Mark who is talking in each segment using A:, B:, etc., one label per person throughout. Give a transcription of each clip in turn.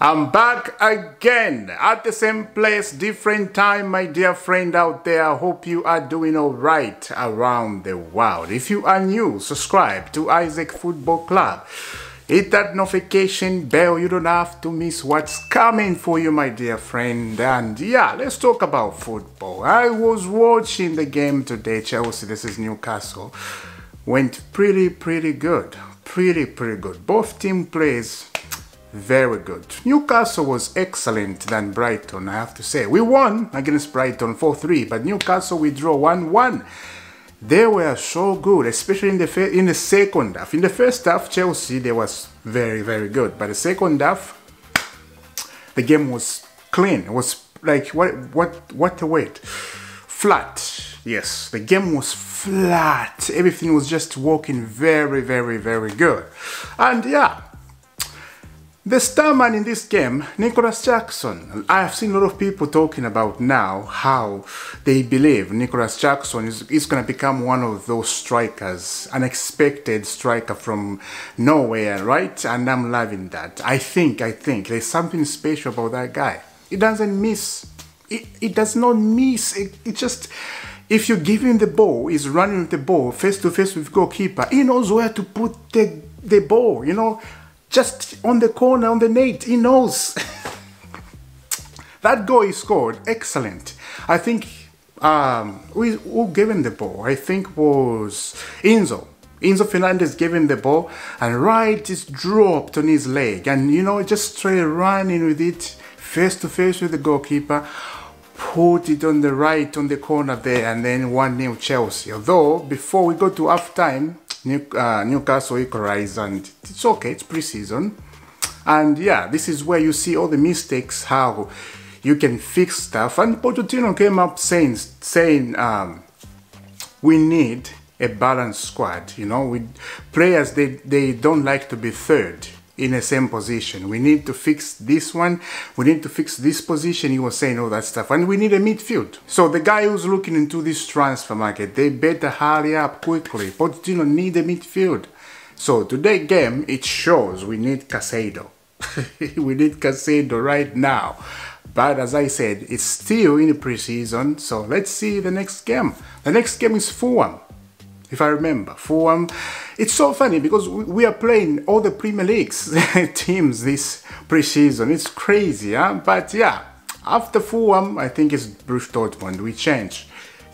A: I'm back again at the same place, different time, my dear friend out there. I hope you are doing all right around the world. If you are new, subscribe to Isaac Football Club. Hit that notification bell. You don't have to miss what's coming for you, my dear friend. And yeah, let's talk about football. I was watching the game today, Chelsea. This is Newcastle. Went pretty good. Pretty good. Both team plays very good. Newcastle was excellent than Brighton, I have to say. We won against Brighton 4-3, but Newcastle we draw 1-1. They were so good, especially in the second half. In the first half, Chelsea, they was very good. But the second half, the game was clean. It was like, what a word. Flat. Yes, the game was flat. Everything was just working very good. And yeah, the star man in this game, Nicholas Jackson. I have seen a lot of people talking about now how they believe Nicholas Jackson is going to become one of those strikers, unexpected striker from nowhere, right? And I'm loving that. I think there's something special about that guy. He doesn't miss. It does not miss. It just, if you give him the ball, he's running with the ball face to face with goalkeeper. He knows where to put the ball, you know. Just on the corner, on the net, he knows. That goal he scored, excellent. I think, who gave him the ball? I think was Enzo. Enzo Fernandez gave him the ball, and right, it's dropped on his leg. And, you know, just straight running with it, face to face with the goalkeeper, put it on the right, on the corner there, and then 1-0 Chelsea. Although, before we go to half-time, Newcastle equalized, and it's okay, it's pre-season. And yeah, this is where you see all the mistakes, how you can fix stuff. And Pochettino came up saying we need a balanced squad, you know, with players, they don't like to be third in the same position. We need to fix this one, we need to fix this position. He was saying all that stuff, and we need a midfield. So the guy who's looking into this transfer market, they better hurry up quickly. Pochettino need a midfield. So today's game, it shows we need Caicedo. We need Caicedo right now. But as I said, it's still in the preseason, so let's see the next game. The next game is Fulham. If I remember, Fulham. It's so funny because we are playing all the Premier League's teams this preseason. It's crazy, huh? But yeah, after Fulham, I think it's Borussia Dortmund. We change.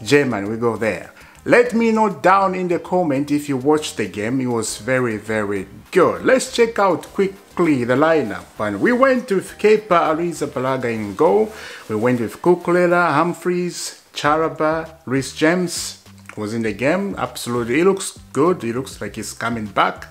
A: German, we go there. Let me know down in the comment if you watched the game. It was very good. Let's check out quickly the lineup. And we went with Kepa Arrizabalaga in goal. We went with Kukulela, Humphries, Charaba, Reece James was in the game. Absolutely, he looks good. He looks like he's coming back.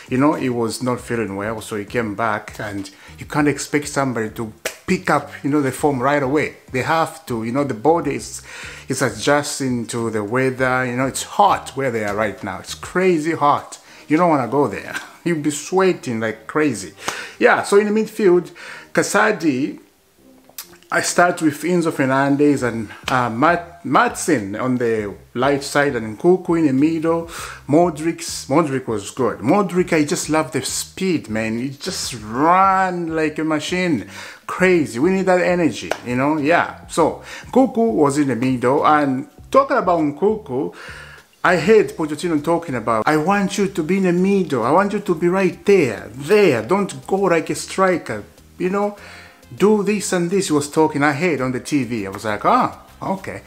A: You know, he was not feeling well, so he came back, and you can't expect somebody to pick up, you know, the form right away. They have to, you know, the body is adjusting to the weather. You know, it's hot where they are right now. It's crazy hot. You don't want to go there. You'll be sweating like crazy. Yeah, so in the midfield, Casadi, I start with Enzo Fernandez and Madsen on the right side, and Nkunku in the middle. Modric was good. Modric, I just love the speed, man. He just run like a machine. Crazy. We need that energy, you know? Yeah. So, Nkunku was in the middle. And talking about Nkunku, I heard Pochettino talking about, I want you to be in the middle. I want you to be right there. Don't go like a striker, you know? Do this and this. He was talking, I heard on the TV. I was like, okay.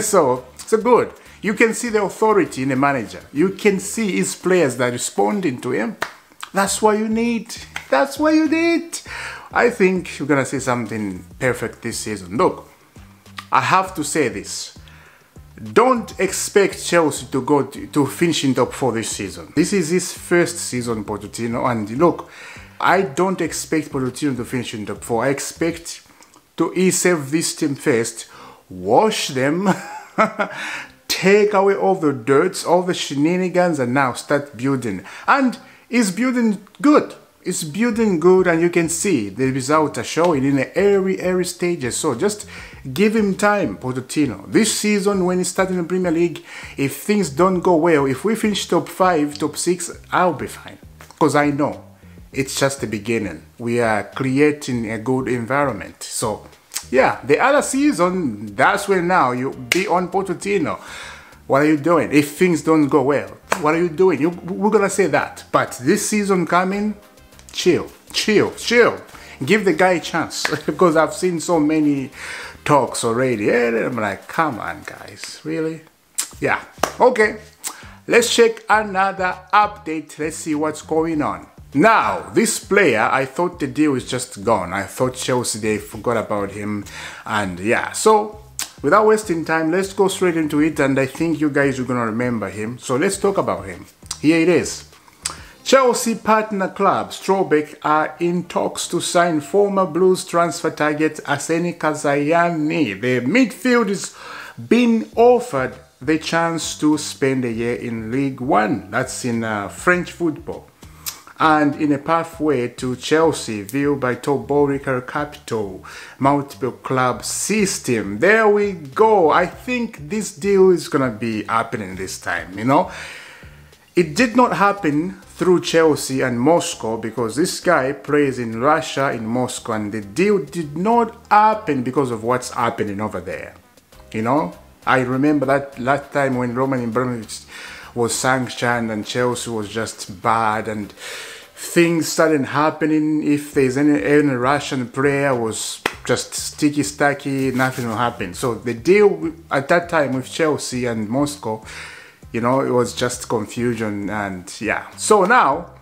A: So good. You can see the authority in the manager. You can see his players that are responding to him. That's what you need. That's what you need. I think you're going to see something perfect this season. Look, I have to say this. Don't expect Chelsea to go to finish in top 4 this season. This is his first season, Pochettino, and look, I don't expect Pochettino to finish in top 4. I expect to save this team first, wash them, take away all the dirt, all the shenanigans, and now start building. And he's building good. It's building good, and you can see the results are showing in the early stages. So just give him time, Pochettino. This season, when he started in the Premier League, if things don't go well, if we finish top 5, top 6, I'll be fine. Because I know it's just the beginning. We are creating a good environment. So yeah, the other season, that's when now you be on Pochettino. What are you doing? If things don't go well, what are you doing? We're gonna say that. But this season coming, chill. Give the guy a chance. Because I've seen so many talks already. And I'm like, come on guys, really? Yeah, okay. Let's check another update. Let's see what's going on. Now, this player, I thought the deal is just gone. I thought Chelsea, they forgot about him. And yeah, so without wasting time, let's go straight into it. And I think you guys are going to remember him. So let's talk about him. Here it is. Chelsea partner club Strobeck are in talks to sign former Blues transfer target Arsene Kazayani. The midfield is being offered the chance to spend a year in League One. That's in French football. And in a pathway to Chelsea, viewed by Top Boriker Capital, multiple club system. There we go. I think this deal is gonna be happening this time, you know. It did not happen through Chelsea and Moscow because this guy plays in Russia, in Moscow, and the deal did not happen because of what's happening over there. You know, I remember that last time when Roman Abramovich was sanctioned and Chelsea was just bad and things started happening. If there's any Russian player was just sticky, nothing will happen. So the deal at that time with Chelsea and Moscow, you know, it was just confusion. And yeah, so now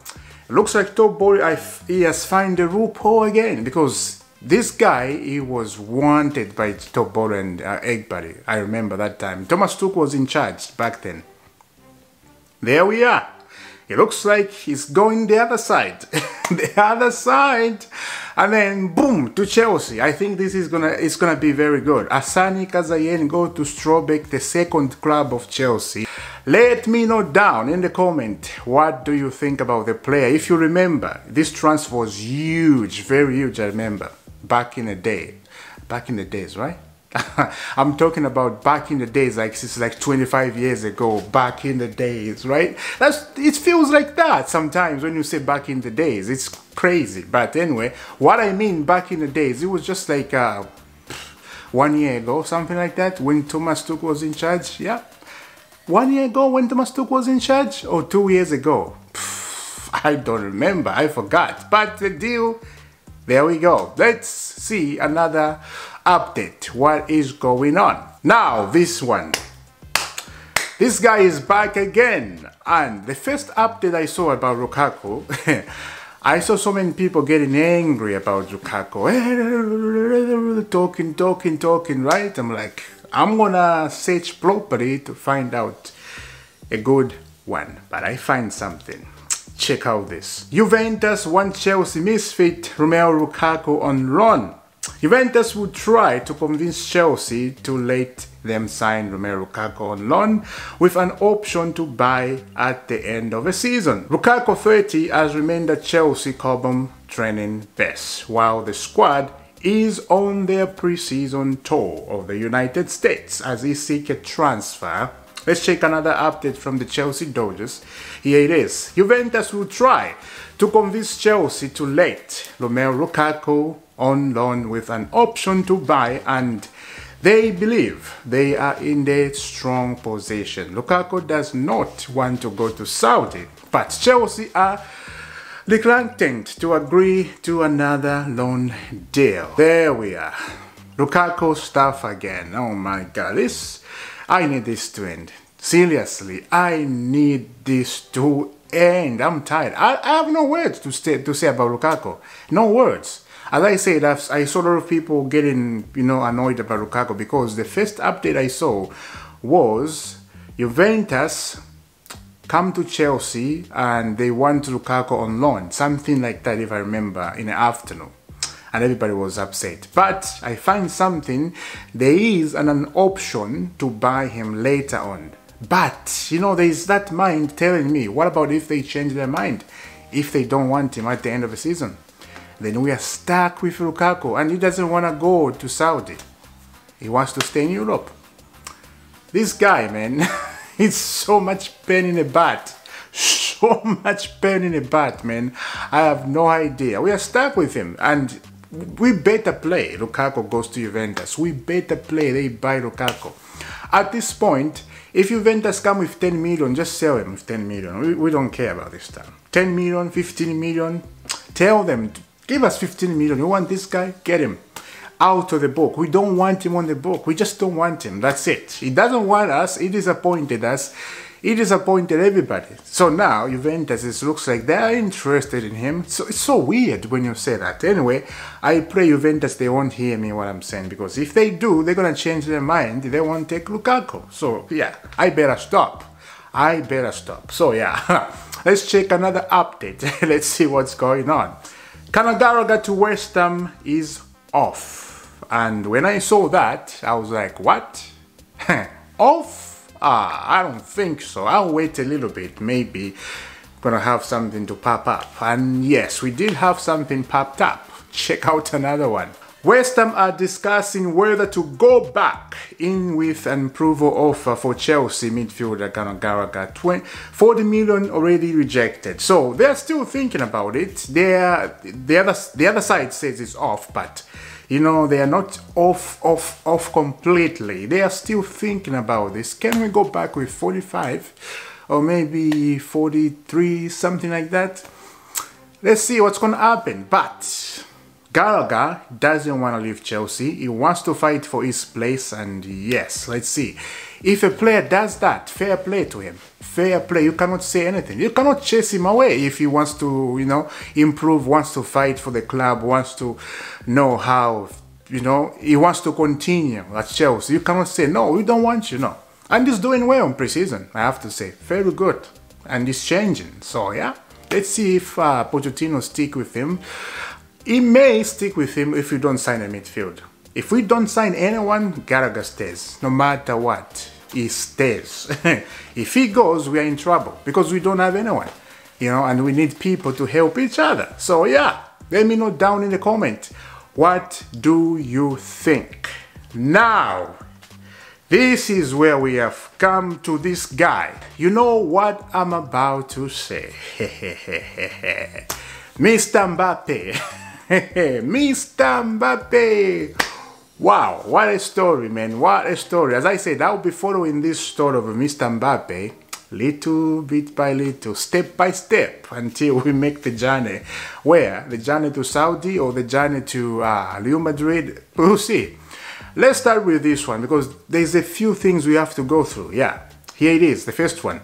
A: it looks like Top Boy, he has found a loophole again, because this guy, he was wanted by Top Boy and Eggbody. I remember that time Thomas Tuchel was in charge back then. There we are. It looks like he's going the other side. The other side. And then boom, to Chelsea. I think this is gonna be very good. Arsene Kazayani go to Strobeck, the second club of Chelsea. Let me know down in the comment, what do you think about the player? If you remember, this transfer was huge, very huge, I remember. Back in the day. Back in the days, right? I'm talking about back in the days, like it's like 25 years ago, back in the days, right? It feels like that sometimes when you say back in the days. It's crazy. But anyway, what I mean back in the days, it was just like 1 year ago, something like that, when Thomas Tuchel was in charge. Yeah, 1 year ago when Thomas Tuchel was in charge, or 2 years ago. I don't remember, I forgot. But the deal, there we go. Let's see another update. What is going on now? This one, this guy is back again. And the first update I saw about Lukaku, I saw so many people getting angry about Lukaku, talking, right? I'm like, I'm gonna search properly to find out a good one. But I find something. Check out this. Juventus want Chelsea misfit Romelu Lukaku on loan. Juventus would try to convince Chelsea to let them sign Romelu Lukaku on loan with an option to buy at the end of the season. Lukaku 30 has remained at Chelsea Cobham training base, while the squad is on their pre-season tour of the United States as he seeks a transfer. Let's check another update from the Chelsea Dodgers. Here it is. Juventus will try to convince Chelsea to let Romelu Lukaku on loan with an option to buy, and they believe they are in a strong position. Lukaku does not want to go to Saudi, but Chelsea are reluctant to agree to another loan deal. There we are. Lukaku stuff again. Oh my god, I need this to end. Seriously, I need this to end. I'm tired. I have no words to say about Lukaku. No words. As I said, I saw a lot of people getting, you know, annoyed about Lukaku because the first update I saw was Juventus come to Chelsea and they want Lukaku on loan. Something like that, if I remember, in the afternoon. And everybody was upset. But I find something, there is an option to buy him later on. But, you know, there is that mind telling me, what about if they change their mind? If they don't want him at the end of the season? Then we are stuck with Lukaku, and he doesn't want to go to Saudi. He wants to stay in Europe. This guy, man, it's so much pain in the butt. Shh. so much pain in the butt, man. I have no idea. We are stuck with him, and we better play. Lukaku goes to Juventus. We better play. They buy Lukaku. At this point, if Juventus come with 10 million, just sell him with 10 million. We don't care about this time. 10 million, 15 million. Tell them, give us 15 million. You want this guy? Get him out of the book. We don't want him on the book. We just don't want him. That's it. He doesn't want us. He disappointed us. He disappointed everybody. So now Juventus, it looks like they are interested in him. So it's so weird when you say that. Anyway, I pray Juventus, they won't hear me what I'm saying, because if they do, they're gonna change their mind. They won't take Lukaku. So yeah, I better stop. I better stop. So yeah, let's check another update. Let's see what's going on. Gallagher to West Ham is off. And when I saw that, I was like, what? Off? I don't think so. I'll wait a little bit. Maybe gonna have something to pop up. And yes, we did have something popped up. Check out another one. West Ham are discussing whether to go back in with an approval offer for Chelsea midfielder Gallagher. 40 million already rejected. So they're still thinking about it. The other side says it's off, but you know, they are not off completely. They are still thinking about this. Can we go back with 45 or maybe 43, something like that? Let's see what's going to happen. But Gallagher doesn't want to leave Chelsea. He wants to fight for his place. And yes, let's see. If a player does that, fair play to him. Fair play. You cannot say anything. You cannot chase him away if he wants to, you know, improve, wants to fight for the club, wants to know how, you know, he wants to continue at Chelsea. You cannot say, no, we don't want you, no. And he's doing well in pre-season, I have to say. Very good. And he's changing. So, yeah. Let's see if Pochettino stick with him. He may stick with him if we don't sign a midfield. If we don't sign anyone, Gallagher stays. No matter what, he stays. If he goes, we are in trouble because we don't have anyone, you know, and we need people to help each other. So yeah, let me know down in the comment. What do you think? Now, this is where we have come to this guy. You know what I'm about to say. Mr. MBAPPE. Mr. MBAPPE. Wow, what a story, man. What a story. As I said, I'll be following this story of Mr. MBAPPE little bit by little, step by step, until we make the journey. Where? The journey to Saudi or the journey to Real Madrid? We'll see. Let's start with this one because there's a few things we have to go through. Yeah, here it is, the first one.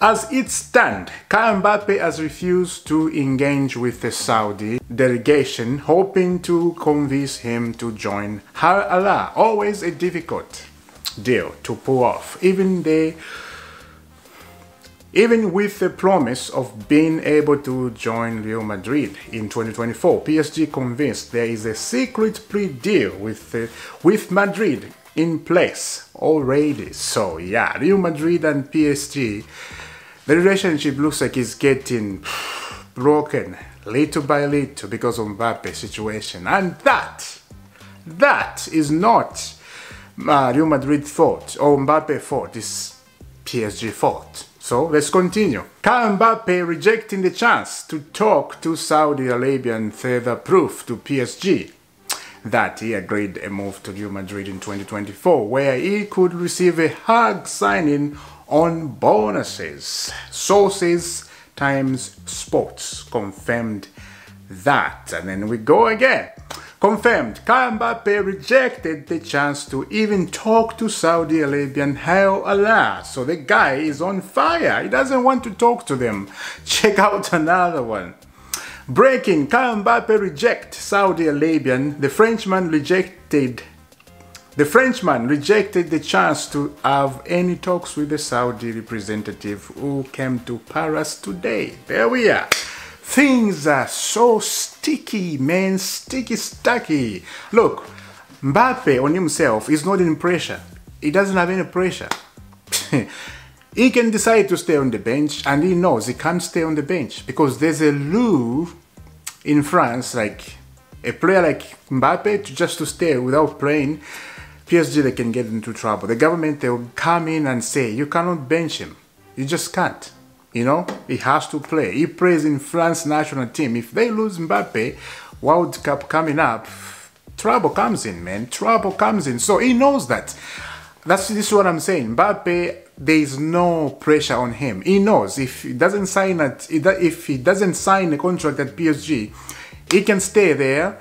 A: As it stands, MBAPPE has refused to engage with the Saudi delegation, hoping to convince him to join Al Ahly. Always a difficult deal to pull off, even with the promise of being able to join Real Madrid in 2024. PSG convinced there is a secret pre-deal with Madrid in place already. So yeah, Real Madrid and PSG, the relationship looks like it's getting broken little by little because of Mbappe's situation. And that is not Real Madrid fault or Mbappe fault, it's PSG fault. So let's continue. Mbappe rejecting the chance to talk to Saudi Arabia and further proof to PSG that he agreed a move to Real Madrid in 2024, where he could receive a hug signing on bonuses. Sources Times Sports confirmed that. And then we go again. Confirmed, Mbappe rejected the chance to even talk to Saudi Arabian Al Ahly. So the guy is on fire. He doesn't want to talk to them. Check out another one. Breaking, Mbappe reject Saudi Arabian. The Frenchman rejected the chance to have any talks with the Saudi representative who came to Paris today. There we are. Things are so sticky, man. Sticky, stucky. Look, Mbappe on himself is not in pressure. He doesn't have any pressure. He can decide to stay on the bench, and he knows he can't stay on the bench because there's a rule in France, like a player like Mbappe, just to stay without playing, PSG, they can get into trouble. The government, they will come in and say, you cannot bench him. You just can't. You know, he has to play. He plays in France national team. If they lose Mbappe, World Cup coming up, trouble comes in, man. Trouble comes in. So he knows that. This is what I'm saying. Mbappe, there is no pressure on him. He knows if he doesn't sign a contract at PSG, he can stay there.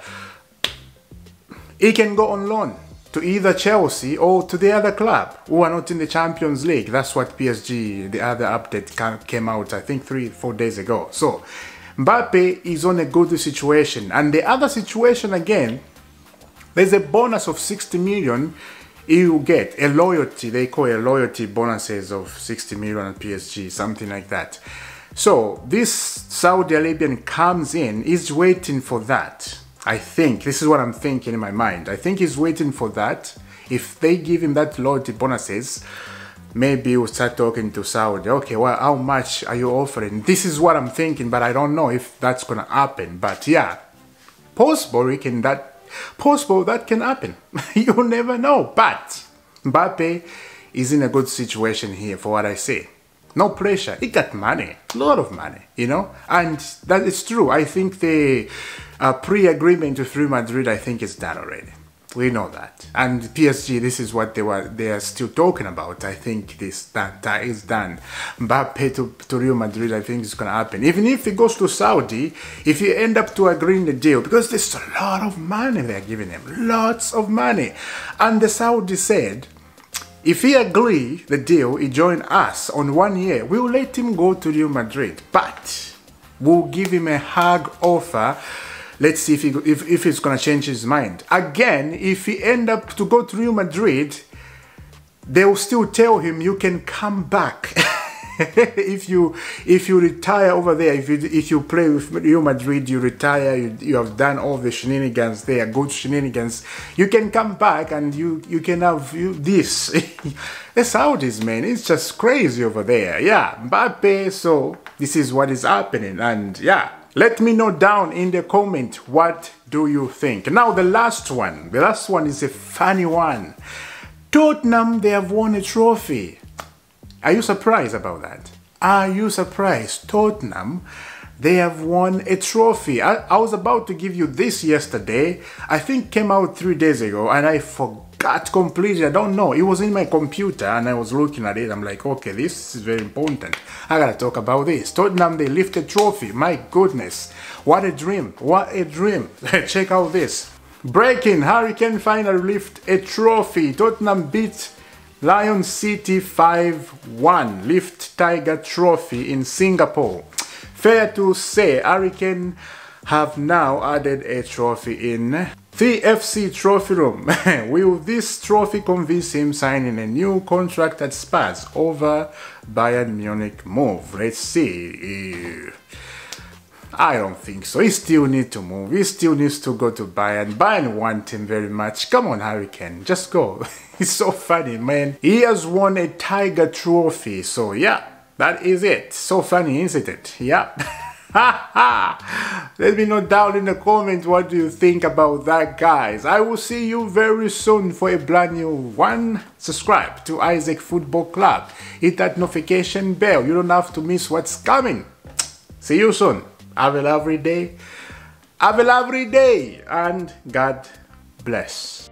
A: He can go on loan to either Chelsea or to the other club who are not in the Champions League. That's what PSG, the other update came out, I think 3-4 days ago. So Mbappe is on a good situation. And the other situation again, there's a bonus of 60 million he will get. A loyalty, they call it loyalty bonuses of 60 million at PSG, something like that. So this Saudi Arabian comes in, is waiting for that. I think, this is what I'm thinking in my mind. I think he's waiting for that. If they give him that loyalty bonuses, maybe we'll start talking to Saudi. Okay, well, how much are you offering? This is what I'm thinking, but I don't know if that's gonna happen. But yeah, possible that can happen. You never know. But Mbappe is in a good situation here for what I say. No pressure. He got money, a lot of money, you know, and that is true. I think the pre-agreement with Real Madrid, I think, is done already. We know that. And PSG, this is what they are still talking about. I think that is done. Mbappe to Real Madrid, I think it's gonna happen. Even if he goes to Saudi, if you end up to agreeing the deal, because there's a lot of money they're giving him, lots of money, and the Saudi said, if he agree the deal, he join us on 1 year, we'll let him go to Real Madrid, but we'll give him a hard offer. Let's see if he's gonna change his mind. Again, if he end up to go to Real Madrid, they will still tell him you can come back. if you retire over there, if you play with Real Madrid, you retire, you have done all the shenanigans there, good shenanigans, you can come back and you can have this. The Saudis, man, it's just crazy over there. Yeah, Mbappe, so this is what is happening, and yeah, let me know down in the comment, what do you think? Now the last one is a funny one. Tottenham, they have won a trophy. Are you surprised about that? Are you surprised? Tottenham, they have won a trophy. I was about to give you this yesterday. I think came out 3 days ago and I forgot completely. I don't know. It was in my computer and I was looking at it. I'm like, okay, this is very important. I gotta talk about this. Tottenham, they lift a trophy. My goodness. What a dream. What a dream. Check out this. Breaking, Harry Kane finally lift a trophy. Tottenham beat Lion City 5-1, lift Tiger Trophy in Singapore. Fair to say, Harry Kane have now added a trophy in the I.F.C trophy room. Will this trophy convince him signing a new contract at Spurs over Bayern Munich move? Let's see. I don't think so. He still needs to move. He still needs to go to Bayern. Bayern want him very much. Come on, Harry Kane. Just go. It's so funny, man. He has won a Tiger Trophy. So, yeah, that is it. So funny, isn't it? Yeah. Let me know down in the comments what do you think about that, guys. I will see you very soon for a brand new one. Subscribe to Isaac Football Club. Hit that notification bell. You don't have to miss what's coming. See you soon. Have a lovely day. Have a lovely day. And God bless.